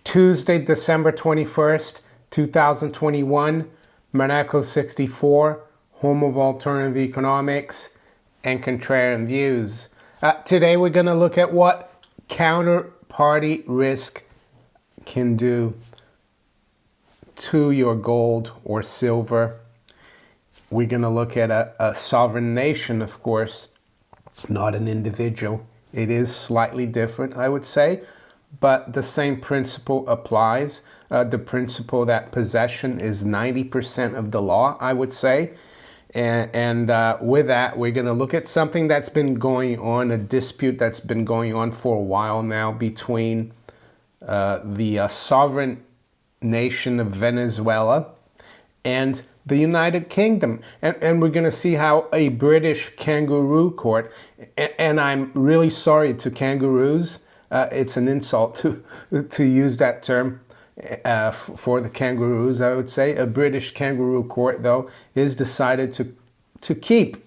Tuesday, December 21st, 2021, Monaco 64, home of alternative economics and contrarian views. Today we're going to look at what counterparty risk can do to your gold or silver. We're going to look at a sovereign nation, of course, not an individual. It is slightly different, I would say, but the same principle applies. The principle that possession is 90% of the law, I would say. And with that, we're going to look at something that's been going on, a dispute that's been going on for a while now between the sovereign nation of Venezuela and the United Kingdom. And we're going to see how a British Kangaroo Court, and I'm really sorry to kangaroos, it's an insult to use that term for the kangaroos, I would say. A British Kangaroo Court, though, is decided to keep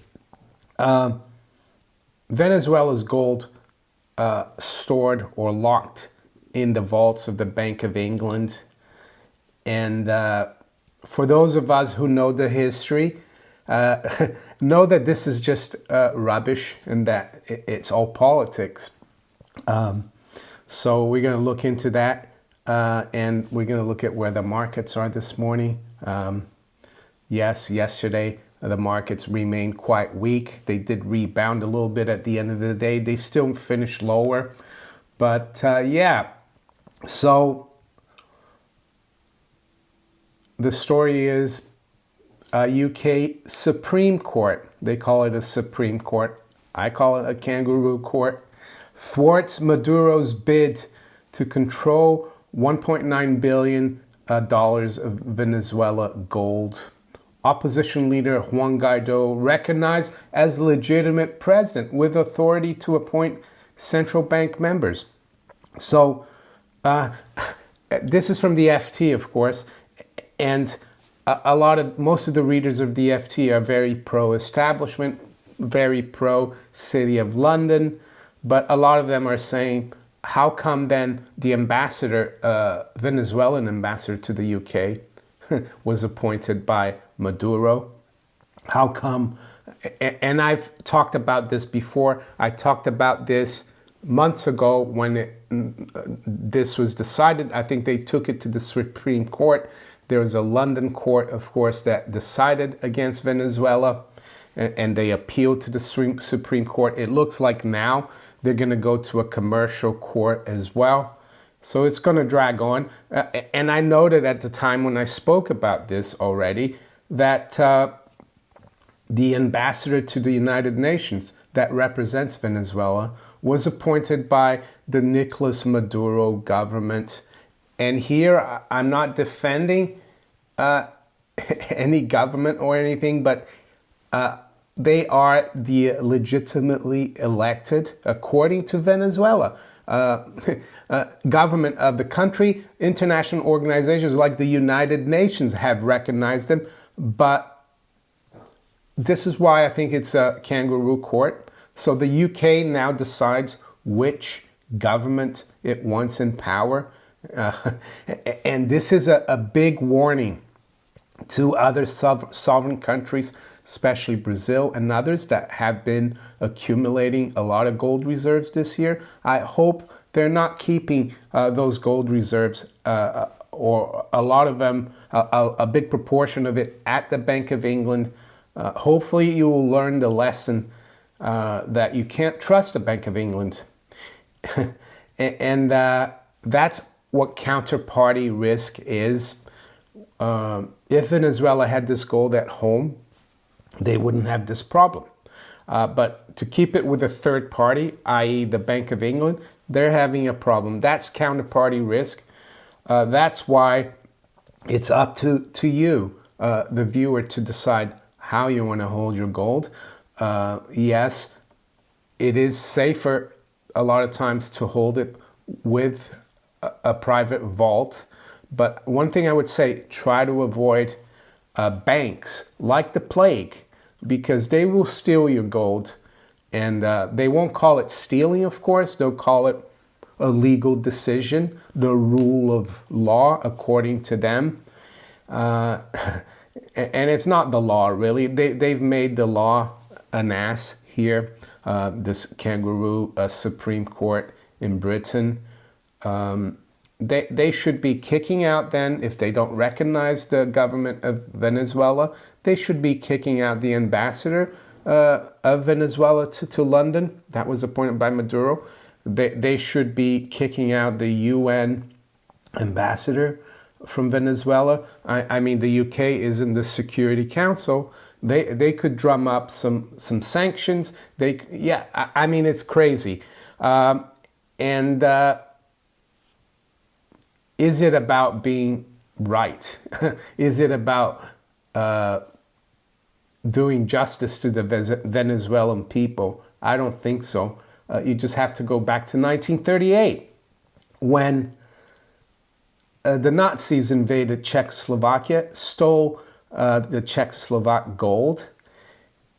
Venezuela's gold stored or locked in the vaults of the Bank of England. And for those of us who know the history, know that this is just rubbish and that it's all politics. So we're going to look into that, and we're going to look at where the markets are this morning. Yes, yesterday the markets remained quite weak. They did rebound a little bit at the end of the day. They still finished lower, but yeah. So the story is UK Supreme Court. They call it a Supreme Court. I call it a Kangaroo Court. Thwarts Maduro's bid to control $1.9 billion of Venezuela gold. Opposition leader Juan Guaido recognized as legitimate president with authority to appoint central bank members. So this is from the FT, of course, and most of the readers of the FT are very pro-establishment, very pro-City of London. But a lot of them are saying, how come then the ambassador, Venezuelan ambassador to the UK, was appointed by Maduro? How come? And I've talked about this before. I talked about this months ago when this was decided. I think they took it to the Supreme Court. There was a London court, of course, that decided against Venezuela, and they appealed to the Supreme Court. It looks like now they're going to go to a commercial court as well. So it's going to drag on. And I noted at the time when I spoke about this already that the ambassador to the United Nations that represents Venezuela was appointed by the Nicolas Maduro government. And here I'm not defending any government or anything, but they are the legitimately elected, according to Venezuela, government of the country. International organizations like the United Nations have recognized them. But this is why I think it's a Kangaroo Court. So the UK now decides which government it wants in power. And this is a big warning to other sovereign countries, especially Brazil and others that have been accumulating a lot of gold reserves this year. I hope they're not keeping those gold reserves, or a lot of them, a big proportion of it at the Bank of England. Hopefully you will learn the lesson that you can't trust the Bank of England. And that's what counterparty risk is. If Venezuela had this gold at home, they wouldn't have this problem. But to keep it with a third party, i.e. the Bank of England, they're having a problem. That's counterparty risk. That's why it's up to you, the viewer, to decide how you want to hold your gold. Yes, it is safer a lot of times to hold it with a private vault. But one thing I would say, try to avoid banks like the plague, because they will steal your gold. And they won't call it stealing, of course. They'll call it a legal decision, the rule of law according to them. And it's not the law, really. They've made the law an ass here, this Kangaroo Supreme Court in Britain. They should be kicking out then, if they don't recognize the government of Venezuela, they should be kicking out the ambassador of Venezuela to London. That was appointed by Maduro. They should be kicking out the UN ambassador from Venezuela. I mean, the UK is in the Security Council. They could drum up some sanctions. I mean, it's crazy. Is it about being right? Is it about doing justice to the Venezuelan people? I don't think so. You just have to go back to 1938 when the Nazis invaded Czechoslovakia, stole the Czechoslovak gold,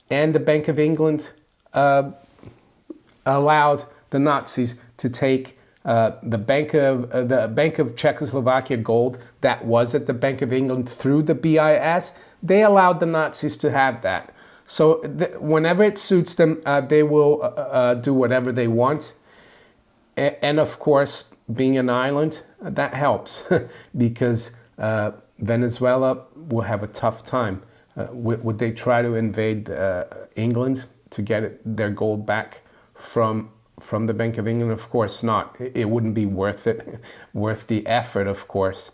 and the Bank of England allowed the Nazis to take the Bank of Czechoslovakia gold that was at the Bank of England through the BIS. They allowed the Nazis to have that. So whenever it suits them, they will do whatever they want. And of course, being an island, that helps because Venezuela will have a tough time. Would they try to invade England to get their gold back from the Bank of England? Of course not. It wouldn't be worth it, worth the effort, of course.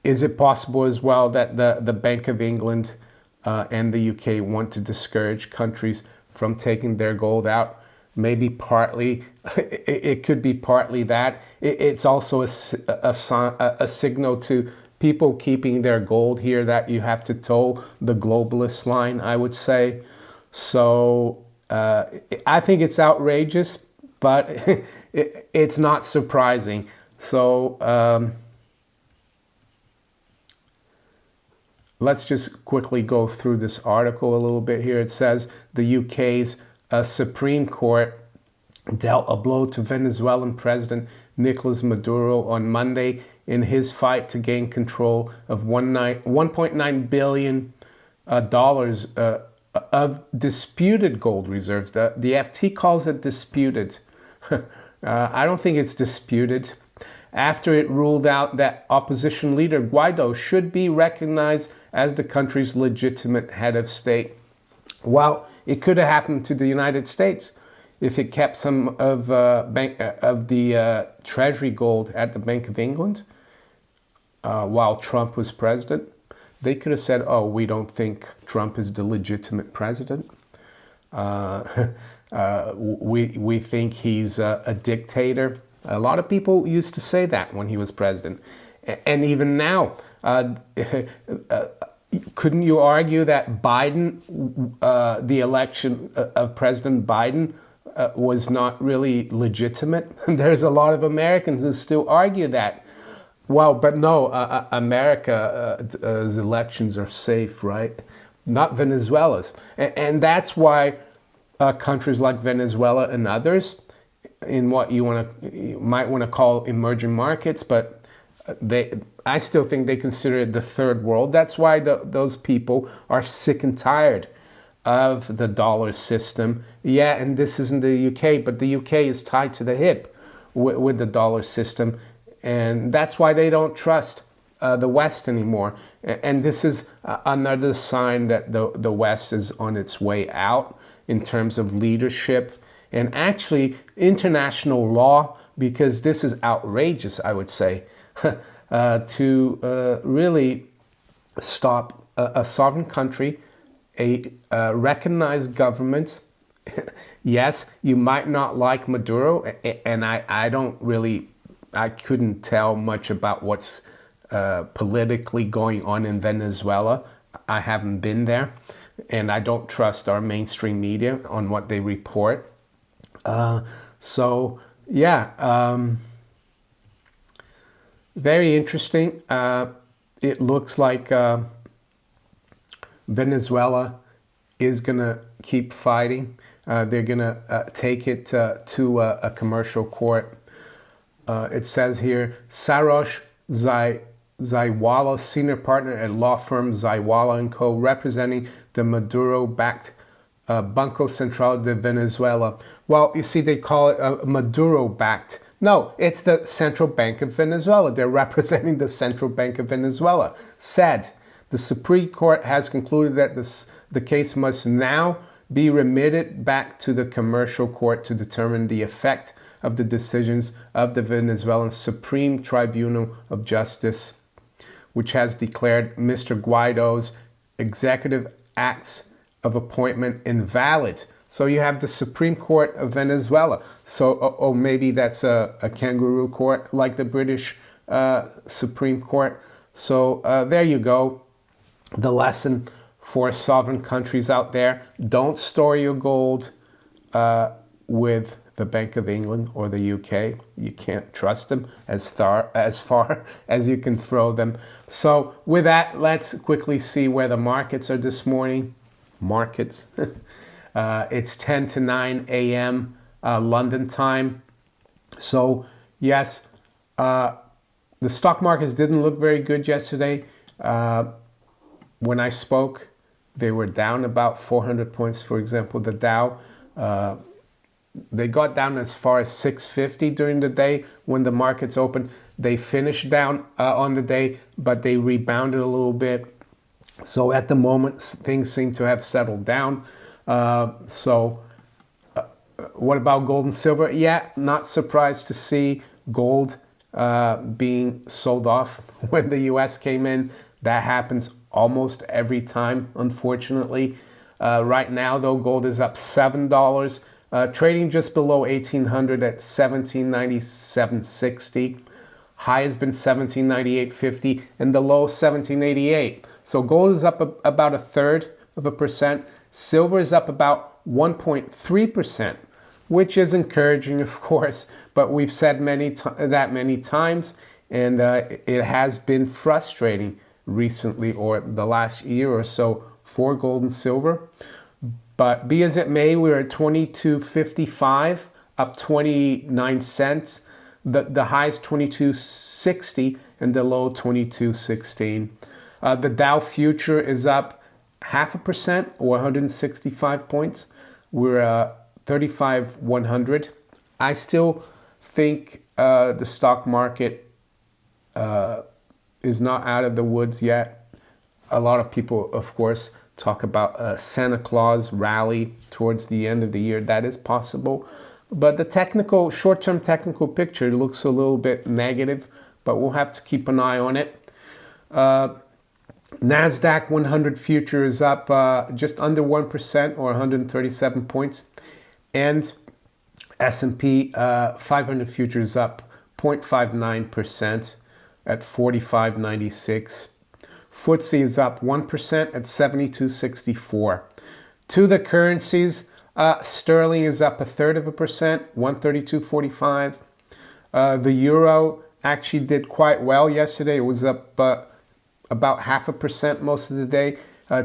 Is it possible as well that the Bank of England and the UK want to discourage countries from taking their gold out? Maybe partly, it could be partly that. It's also a signal to people keeping their gold here that you have to toe the globalist line, I would say. So I think it's outrageous, but it's not surprising. So let's just quickly go through this article a little bit here. It says the UK's Supreme Court dealt a blow to Venezuelan President Nicolas Maduro on Monday in his fight to gain control of $1.9 billion of disputed gold reserves. The FT calls it disputed. I don't think it's disputed. After it ruled out that opposition leader Guaido should be recognized as the country's legitimate head of state. Well, it could have happened to the United States if it kept some of the Treasury gold at the Bank of England while Trump was president. They could have said, oh, we don't think Trump is the legitimate president. We think he's a dictator. A lot of people used to say that when he was president. And even now, couldn't you argue that Biden, the election of President Biden, was not really legitimate? There's a lot of Americans who still argue that. Well, but no, America's elections are safe, right? Not Venezuela's. And that's why countries like Venezuela and others, in what you might want to call emerging markets, but I still think they consider it the third world. That's why those people are sick and tired of the dollar system. Yeah, and this isn't the UK, but the UK is tied to the hip with the dollar system. And that's why they don't trust the West anymore. And this is another sign that the West is on its way out in terms of leadership and actually international law, because this is outrageous, I would say, to really stop a sovereign country, a recognized government. Yes, you might not like Maduro, and I couldn't tell much about what's politically going on in Venezuela. I haven't been there, and I don't trust our mainstream media on what they report. Very interesting. It looks like Venezuela is going to keep fighting. They're going to take it to a commercial court. It says here, Sarosh Zaiwala, senior partner at law firm Zaiwala & Co., representing the Maduro-backed Banco Central de Venezuela. Well, you see, they call it Maduro-backed. No, it's the Central Bank of Venezuela. They're representing the Central Bank of Venezuela. Said, the Supreme Court has concluded that the case must now be remitted back to the commercial court to determine the effect of the decisions of the Venezuelan Supreme Tribunal of Justice, which has declared Mr. Guaido's executive acts of appointment invalid. So you have the Supreme Court of Venezuela. So maybe that's a kangaroo court like the British Supreme Court. So there you go. The lesson for sovereign countries out there: don't store your gold with the Bank of England or the UK. You can't trust them as far as you can throw them. So with that, let's quickly see where the markets are this morning. Markets. It's 10 to 9 a.m. London time. So yes, the stock markets didn't look very good yesterday. When I spoke, they were down about 400 points. For example, the Dow, they got down as far as 650 during the day when the markets opened. They finished down on the day, but they rebounded a little bit. So at the moment, things seem to have settled down. What about gold and silver? Yeah, not surprised to see gold being sold off when the U.S. came in. That happens almost every time, unfortunately. Right now, though, gold is up $7, trading just below 1,800 at 1797.60. High has been 1798.50 and the low 1788. So gold is up about 1/3%. Silver is up about 1.3%, which is encouraging, of course. But we've said many times, and it has been frustrating recently, or the last year or so, for gold and silver. But be as it may, we're at 22.55, up 29 cents. The high is 22.60 and the low 22.16. The Dow future is up 0.5% or 165 points. We're 35,100. I still think the stock market is not out of the woods yet. A lot of people, of course, talk about a Santa Claus rally towards the end of the year. That is possible. But the short-term technical picture looks a little bit negative, but we'll have to keep an eye on it. NASDAQ 100 future is up just under 1% or 137 points. And S&P 500 future is up 0.59% at 45.96. FTSE is up 1% at 72.64. To the currencies, sterling is up 1/3%, 132.45. The euro actually did quite well yesterday. It was up about 0.5% most of the day.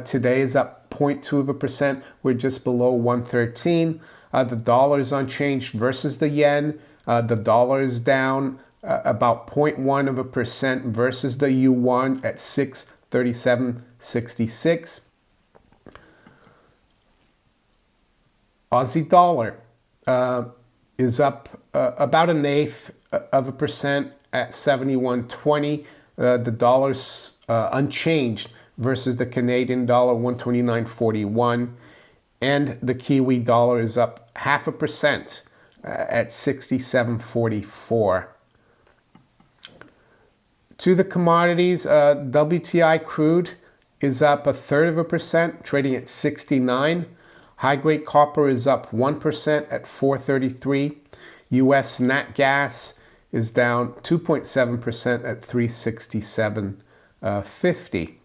Today is up 0.2%. We're just below 113. The dollar is unchanged versus the yen. The dollar is down about 0.1% versus the yuan at 637.66. Aussie dollar is up about 1/8% at 71.20. The dollar's unchanged versus the Canadian dollar, 129.41. And the Kiwi dollar is up 0.5% at 67.44. To the commodities, WTI crude is up 1/3%, trading at 69. High-grade copper is up 1% at 433. U.S. nat gas is down 2.7% at 367.50.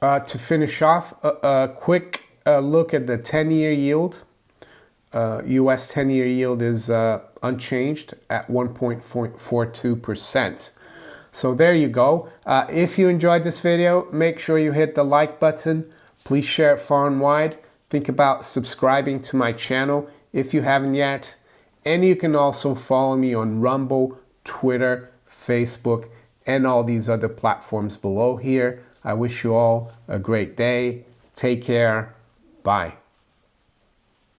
To finish off, a quick look at the 10-year yield. U.S. 10-year yield is unchanged at 1.42%. So there you go. If you enjoyed this video, make sure you hit the like button. Please share it far and wide. Think about subscribing to my channel if you haven't yet. And you can also follow me on Rumble, Twitter, Facebook, and all these other platforms below here. I wish you all a great day. Take care. Bye.